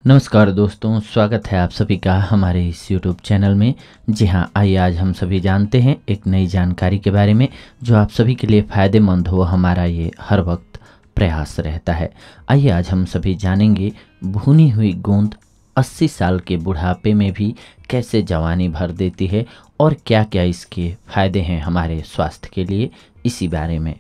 नमस्कार दोस्तों, स्वागत है आप सभी का हमारे इस YouTube चैनल में। जी हाँ, आइए आज हम सभी जानते हैं एक नई जानकारी के बारे में जो आप सभी के लिए फ़ायदेमंद हो। हमारा ये हर वक्त प्रयास रहता है। आइए आज हम सभी जानेंगे भुनी हुई गोंद 80 साल के बुढ़ापे में भी कैसे जवानी भर देती है और क्या क्या इसके फ़ायदे हैं हमारे स्वास्थ्य के लिए। इसी बारे में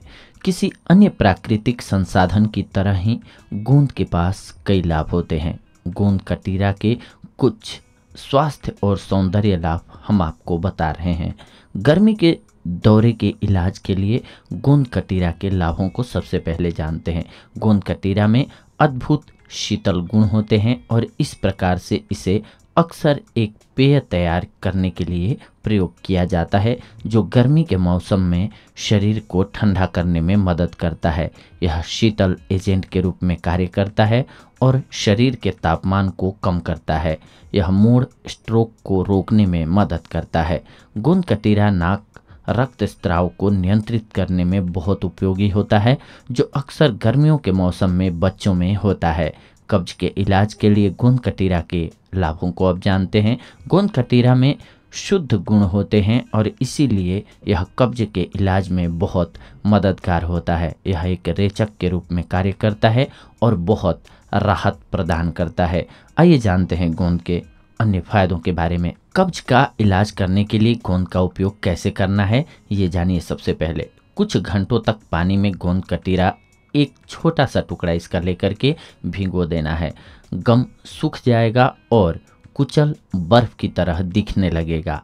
किसी अन्य प्राकृतिक संसाधन की तरह ही गोंद के पास कई लाभ होते हैं। गोंद कटीरा के कुछ स्वास्थ्य और सौंदर्य लाभ हम आपको बता रहे हैं। गर्मी के दौरे के इलाज के लिए गोंद कटीरा के लाभों को सबसे पहले जानते हैं। गोंद कटीरा में अद्भुत शीतल गुण होते हैं और इस प्रकार से इसे अक्सर एक पेय तैयार करने के लिए प्रयोग किया जाता है जो गर्मी के मौसम में शरीर को ठंडा करने में मदद करता है। यह शीतल एजेंट के रूप में कार्य करता है और शरीर के तापमान को कम करता है। यह मूड स्ट्रोक को रोकने में मदद करता है। गोंद कटीरा नाक रक्तस्राव को नियंत्रित करने में बहुत उपयोगी होता है जो अक्सर गर्मियों के मौसम में बच्चों में होता है। कब्ज के इलाज के लिए गोंद कटीरा के लाभों को अब जानते हैं। गोंद कटीरा में शुद्ध गुण होते हैं और इसीलिए यह कब्ज के इलाज में बहुत मददगार होता है। यह एक रेचक के रूप में कार्य करता है और बहुत राहत प्रदान करता है। आइए जानते हैं गोंद के अन्य फायदों के बारे में। कब्ज का इलाज करने के लिए गोंद का उपयोग कैसे करना है ये जानिए। सबसे पहले कुछ घंटों तक पानी में गोंद कटीरा एक छोटा सा टुकड़ा इसका लेकर के भिगो देना है। गम सूख जाएगा और कुचल बर्फ की तरह दिखने लगेगा।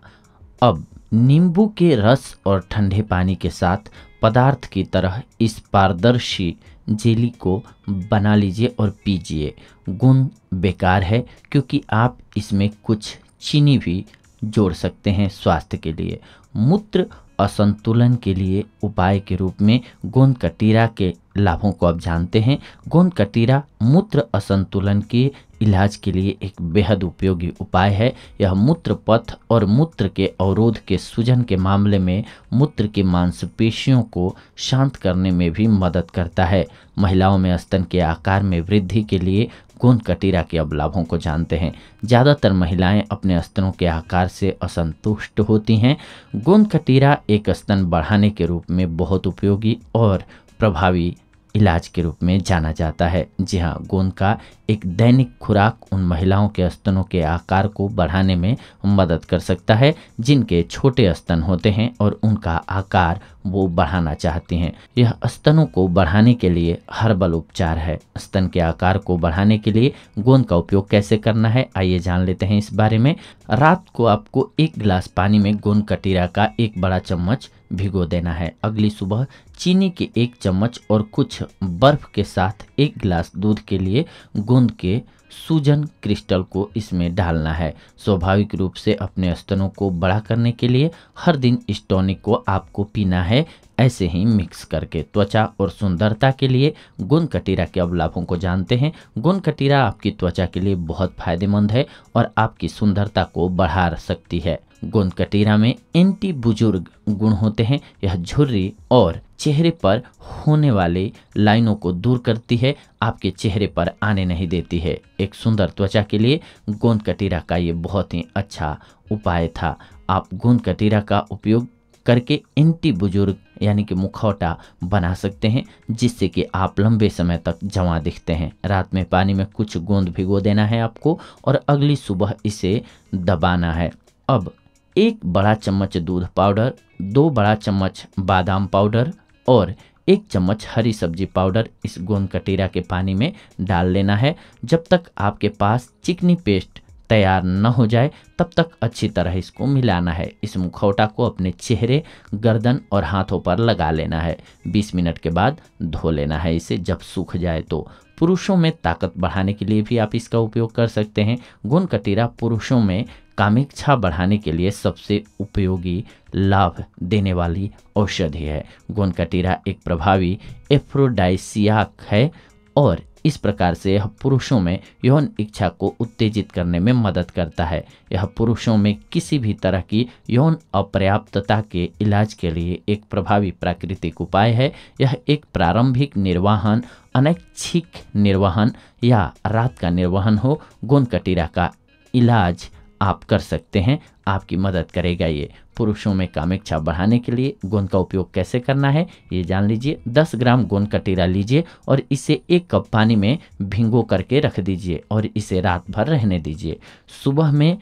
अब नींबू के रस और ठंडे पानी के साथ पदार्थ की तरह इस पारदर्शी जेली को बना लीजिए और पीजिए। गोंद बेकार है क्योंकि आप इसमें कुछ चीनी भी जोड़ सकते हैं स्वास्थ्य के लिए। मूत्र असंतुलन के लिए उपाय के रूप में गोंद कटीरा के लाभों को अब जानते हैं। गोंद कटीरा मूत्र असंतुलन के इलाज के लिए एक बेहद उपयोगी उपाय है। यह मूत्र पथ और मूत्र के अवरोध के सूजन के मामले में मूत्र की मांसपेशियों को शांत करने में भी मदद करता है। महिलाओं में स्तन के आकार में वृद्धि के लिए गोंद कटीरा के अब लाभों को जानते हैं। ज़्यादातर महिलाएं अपने स्तनों के आकार से असंतुष्ट होती हैं। गोंद कटीरा एक स्तन बढ़ाने के रूप में बहुत उपयोगी और प्रभावी इलाज के रूप में जाना जाता है। जी हाँ, गोंद का एक दैनिक खुराक उन महिलाओं के स्तनों के आकार को बढ़ाने में मदद कर सकता है जिनके छोटे स्तन होते हैं और उनका आकार वो बढ़ाना चाहती हैं। यह स्तनों को बढ़ाने के लिए हर्बल उपचार है। स्तन के आकार को बढ़ाने के लिए गोंद का उपयोग कैसे करना है आइए जान लेते हैं इस बारे में। रात को आपको 1 गिलास पानी में गोंद कटीरा का 1 बड़ा चम्मच भिगो देना है। अगली सुबह चीनी के 1 चम्मच और कुछ बर्फ के साथ 1 गिलास दूध के लिए गोंद के सूजन क्रिस्टल को इसमें डालना है। स्वाभाविक रूप से अपने स्तनों को बड़ा करने के लिए हर दिन इस टॉनिक को आपको पीना है, ऐसे ही मिक्स करके। त्वचा और सुंदरता के लिए गोंद कटीरा के अब लाभों को जानते हैं। गोंद कटीरा आपकी त्वचा के लिए बहुत फायदेमंद है और आपकी सुंदरता को बढ़ा सकती है। गोंद कटीरा में एंटी बुजुर्ग गुण होते हैं। यह झुर्री और चेहरे पर होने वाले लाइनों को दूर करती है, आपके चेहरे पर आने नहीं देती है। एक सुंदर त्वचा के लिए गोंद कटीरा का ये बहुत ही अच्छा उपाय था। आप गोंद कटीरा का उपयोग करके एंटी बुजुर्ग यानी कि मुखौटा बना सकते हैं जिससे कि आप लंबे समय तक जवां दिखते हैं। रात में पानी में कुछ गोंद भिगो देना है आपको और अगली सुबह इसे दबाना है। अब 1 बड़ा चम्मच दूध पाउडर, 2 बड़ा चम्मच बादाम पाउडर और 1 चम्मच हरी सब्जी पाउडर इस गोंद कटीरा के पानी में डाल लेना है। जब तक आपके पास चिकनी पेस्ट तैयार न हो जाए तब तक अच्छी तरह इसको मिलाना है। इस मुखौटा को अपने चेहरे, गर्दन और हाथों पर लगा लेना है। 20 मिनट के बाद धो लेना है इसे जब सूख जाए तो। पुरुषों में ताकत बढ़ाने के लिए भी आप इसका उपयोग कर सकते हैं। गोंद कटीरा पुरुषों में कामेच्छा बढ़ाने के लिए सबसे उपयोगी लाभ देने वाली औषधि है। गोंद कटीरा एक प्रभावी एफ्रोडाइसियाक है और इस प्रकार से यह पुरुषों में यौन इच्छा को उत्तेजित करने में मदद करता है। यह पुरुषों में किसी भी तरह की यौन अपर्याप्तता के इलाज के लिए एक प्रभावी प्राकृतिक उपाय है। यह एक प्रारंभिक निर्वहन, अनैच्छिक निर्वहन या रात का निर्वहन हो, गोंद कटीरा का इलाज आप कर सकते हैं। आपकी मदद करेगा। ये पुरुषों में कामेच्छा बढ़ाने के लिए गोंद का उपयोग कैसे करना है ये जान लीजिए। 10 ग्राम गोंद कटीरा लीजिए और इसे 1 कप पानी में भिंगो करके रख दीजिए और इसे रात भर रहने दीजिए। सुबह में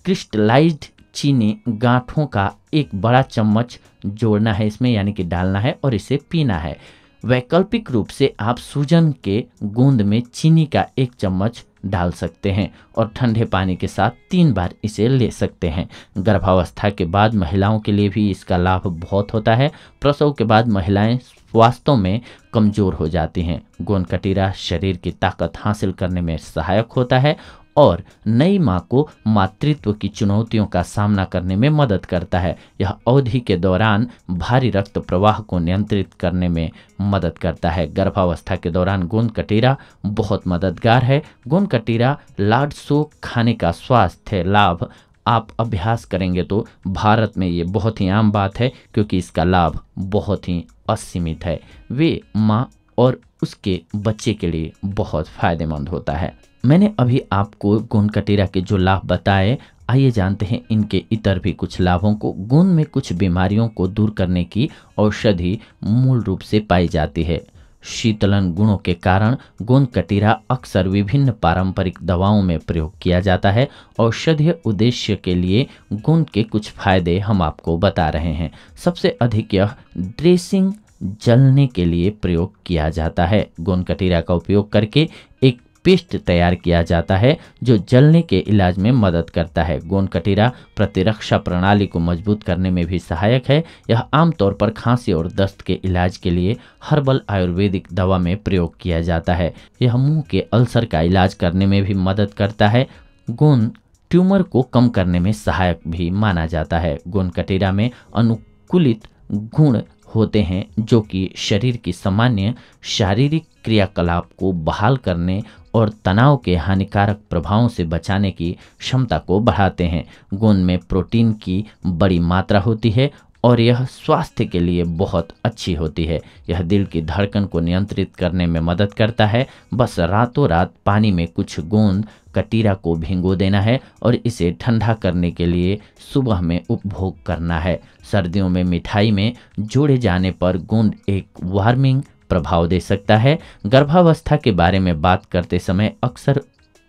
क्रिस्टलाइज्ड चीनी गांठों का 1 बड़ा चम्मच जोड़ना है इसमें, यानी कि डालना है और इसे पीना है। वैकल्पिक रूप से आप सूजन के गोंद में चीनी का 1 चम्मच डाल सकते हैं और ठंडे पानी के साथ 3 बार इसे ले सकते हैं। गर्भावस्था के बाद महिलाओं के लिए भी इसका लाभ बहुत होता है। प्रसव के बाद महिलाएं वास्तव में कमज़ोर हो जाती हैं। गोंद कटीरा शरीर की ताकत हासिल करने में सहायक होता है और नई माँ को मातृत्व की चुनौतियों का सामना करने में मदद करता है। यह अवधि के दौरान भारी रक्त प्रवाह को नियंत्रित करने में मदद करता है। गर्भावस्था के दौरान गोंद कटीरा बहुत मददगार है। गोंद कटीरा लाडसो खाने का स्वास्थ्य लाभ आप अभ्यास करेंगे तो भारत में ये बहुत ही आम बात है, क्योंकि इसका लाभ बहुत ही असीमित है। वे माँ और उसके बच्चे के लिए बहुत फायदेमंद होता है। मैंने अभी आपको गोंद कटीरा के जो लाभ बताए, आइए जानते हैं इनके इतर भी कुछ लाभों को। गोंद में कुछ बीमारियों को दूर करने की औषधि मूल रूप से पाई जाती है। शीतलन गुणों के कारण गोंद कटीरा अक्सर विभिन्न पारंपरिक दवाओं में प्रयोग किया जाता है। औषधीय उद्देश्य के लिए गोंद के कुछ फायदे हम आपको बता रहे हैं। सबसे अधिक यह ड्रेसिंग जलने के लिए प्रयोग किया जाता है। गोंद कटीरा का उपयोग करके एक पेस्ट तैयार किया जाता है जो जलने के इलाज में मदद करता है। गोंद कटीरा प्रतिरक्षा प्रणाली को मजबूत करने में भी सहायक है। यह आमतौर पर खांसी और दस्त के इलाज के लिए हर्बल आयुर्वेदिक दवा में प्रयोग किया जाता है। यह मुंह के अल्सर का इलाज करने में भी मदद करता है। गोंद ट्यूमर को कम करने में सहायक भी माना जाता है। गोंद कटीरा में अनुकूलित गुण होते हैं जो कि शरीर की सामान्य शारीरिक क्रियाकलाप को बहाल करने और तनाव के हानिकारक प्रभावों से बचाने की क्षमता को बढ़ाते हैं। गोंद में प्रोटीन की बड़ी मात्रा होती है और यह स्वास्थ्य के लिए बहुत अच्छी होती है। यह दिल की धड़कन को नियंत्रित करने में मदद करता है। बस रातों रात पानी में कुछ गोंद कटीरा को भिगो देना है और इसे ठंडा करने के लिए सुबह में उपभोग करना है। सर्दियों में मिठाई में जोड़े जाने पर गोंद एक वार्मिंग प्रभाव दे सकता है। गर्भावस्था के बारे में बात करते समय अक्सर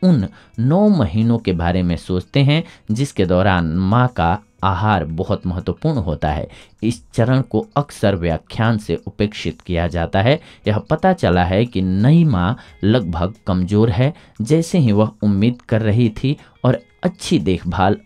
उन 9 महीनों के बारे में सोचते हैं जिसके दौरान माँ का आहार बहुत महत्वपूर्ण होता है। इस चरण को अक्सर व्याख्यान से उपेक्षित किया जाता है। यह पता चला है कि नई माँ लगभग कमज़ोर है जैसे ही वह उम्मीद कर रही थी और अच्छी देखभाल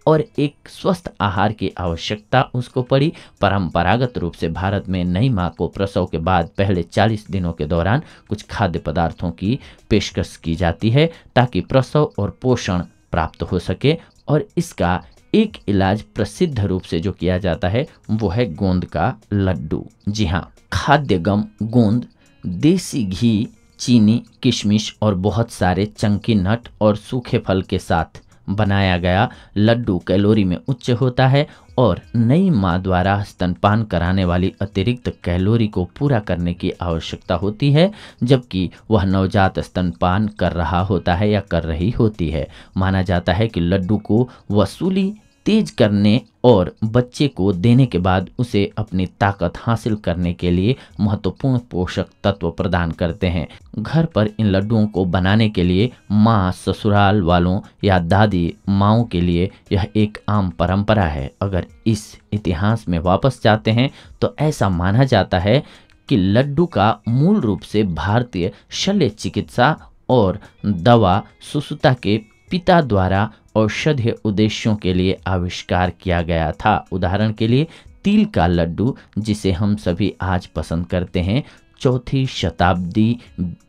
और एक स्वस्थ आहार की आवश्यकता उसको पड़ी। परंपरागत रूप से भारत में नई माँ को प्रसव के बाद पहले 40 दिनों के दौरान कुछ खाद्य पदार्थों की पेशकश की जाती है ताकि प्रसव और पोषण प्राप्त हो सके। और इसका एक इलाज प्रसिद्ध रूप से जो किया जाता है वो है गोंद का लड्डू। जी हाँ, खाद्य गम गोंद, देसी घी, चीनी, किशमिश और बहुत सारे चंकी नट और सूखे फल के साथ बनाया गया लड्डू कैलोरी में उच्च होता है और नई माँ द्वारा स्तनपान कराने वाली अतिरिक्त कैलोरी को पूरा करने की आवश्यकता होती है जबकि वह नवजात स्तनपान कर रहा होता है या कर रही होती है। माना जाता है कि लड्डू को वसूली तेज करने और बच्चे को देने के बाद उसे अपनी ताकत हासिल करने के लिए महत्वपूर्ण पोषक तत्व प्रदान करते हैं। घर पर इन लड्डुओं को बनाने के लिए माँ, ससुराल वालों या दादी माँओं के लिए यह एक आम परंपरा है। अगर इस इतिहास में वापस जाते हैं तो ऐसा माना जाता है कि लड्डू का मूल रूप से भारतीय शल्य चिकित्सा और दवा सुश्रुता के पिता द्वारा औषधीय उद्देश्यों के लिए आविष्कार किया गया था। उदाहरण के लिए तिल का लड्डू जिसे हम सभी आज पसंद करते हैं, 4वीं शताब्दी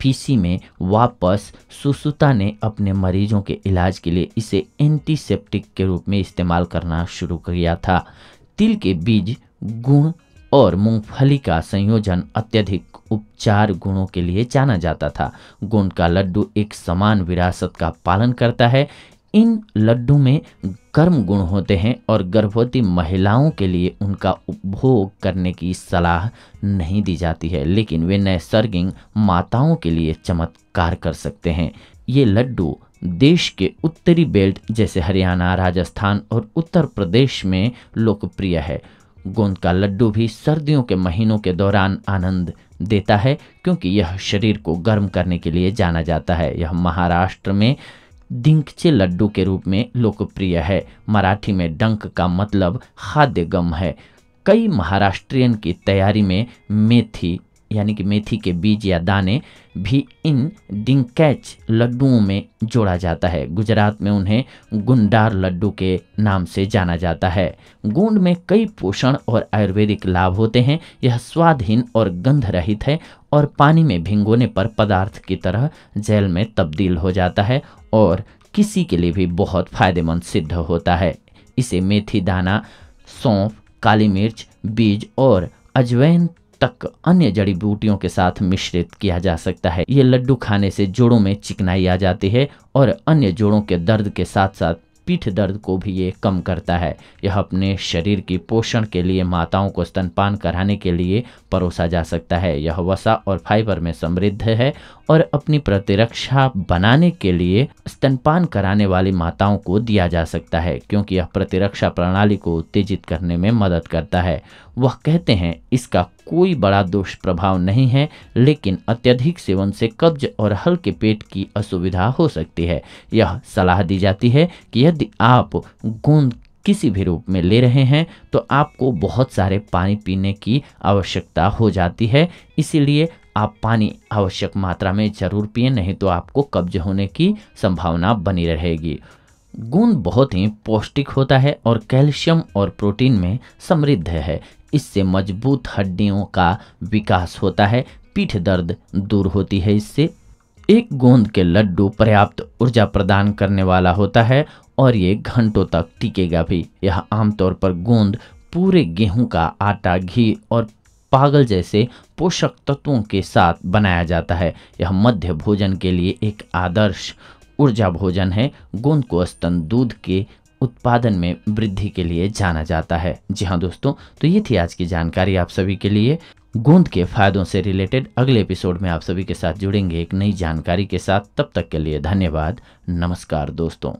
BC में वापस सुश्रुता ने अपने मरीजों के इलाज के लिए इसे एंटीसेप्टिक के रूप में इस्तेमाल करना शुरू किया था। तिल के बीज गुण और मूंगफली का संयोजन अत्यधिक उपचार गुणों के लिए जाना जाता था। गोंद का लड्डू एक समान विरासत का पालन करता है। इन लड्डू में गर्म गुण होते हैं और गर्भवती महिलाओं के लिए उनका उपभोग करने की सलाह नहीं दी जाती है, लेकिन वे नैसर्गिक माताओं के लिए चमत्कार कर सकते हैं। ये लड्डू देश के उत्तरी बेल्ट जैसे हरियाणा, राजस्थान और उत्तर प्रदेश में लोकप्रिय है। गोंद का लड्डू भी सर्दियों के महीनों के दौरान आनंद देता है, क्योंकि यह शरीर को गर्म करने के लिए जाना जाता है। यह महाराष्ट्र में डिंकचे लड्डू के रूप में लोकप्रिय है। मराठी में डंक का मतलब खाद्य गम है। कई महाराष्ट्रियन की तैयारी में मेथी यानी कि मेथी के बीज या दाने भी इन डिंकैच लड्डुओं में जोड़ा जाता है। गुजरात में उन्हें गुंडार लड्डू के नाम से जाना जाता है। गोंद में कई पोषण और आयुर्वेदिक लाभ होते हैं। यह स्वादहीन और गंध रहित है और पानी में भिगोने पर पदार्थ की तरह जेल में तब्दील हो जाता है और किसी के लिए भी बहुत फायदेमंद सिद्ध होता है। इसे मेथी दाना, सौंफ, काली मिर्च, बीज और अजवाइन तक अन्य जड़ी बूटियों के साथ मिश्रित किया जा सकता है। ये लड्डू खाने से जोड़ों में चिकनाई आ जाती है और अन्य जोड़ों के दर्द के साथ साथ पीठ दर्द को भी ये कम करता है। यह अपने शरीर की पोषण के लिए माताओं को स्तनपान कराने के लिए परोसा जा सकता है। यह वसा और फाइबर में समृद्ध है और अपनी प्रतिरक्षा बनाने के लिए स्तनपान कराने वाली माताओं को दिया जा सकता है, क्योंकि यह प्रतिरक्षा प्रणाली को उत्तेजित करने में मदद करता है। वह कहते हैं इसका कोई बड़ा दुष्प्रभाव नहीं है, लेकिन अत्यधिक सेवन से कब्ज और हल्के पेट की असुविधा हो सकती है। यह सलाह दी जाती है कि यदि आप गोंद किसी भी रूप में ले रहे हैं तो आपको बहुत सारे पानी पीने की आवश्यकता हो जाती है, इसीलिए आप पानी आवश्यक मात्रा में जरूर पिएं, नहीं तो आपको कब्ज होने की संभावना बनी रहेगी। गोंद बहुत ही पौष्टिक होता है और कैल्शियम और प्रोटीन में समृद्ध है। इससे मजबूत हड्डियों का विकास होता है, पीठ दर्द दूर होती है इससे। एक गोंद के लड्डू पर्याप्त ऊर्जा प्रदान करने वाला होता है और ये घंटों तक टिकेगा भी। यह आमतौर पर गोंद पूरे गेहूं का आटा, घी और पागल जैसे पोषक तत्वों के साथ बनाया जाता है। यह मध्य भोजन के लिए एक आदर्श ऊर्जा भोजन है। गोंद को स्तन दूध के उत्पादन में वृद्धि के लिए जाना जाता है। जी हाँ दोस्तों, तो ये थी आज की जानकारी आप सभी के लिए गोंद के फायदों से रिलेटेड। अगले एपिसोड में आप सभी के साथ जुड़ेंगे एक नई जानकारी के साथ। तब तक के लिए धन्यवाद। नमस्कार दोस्तों।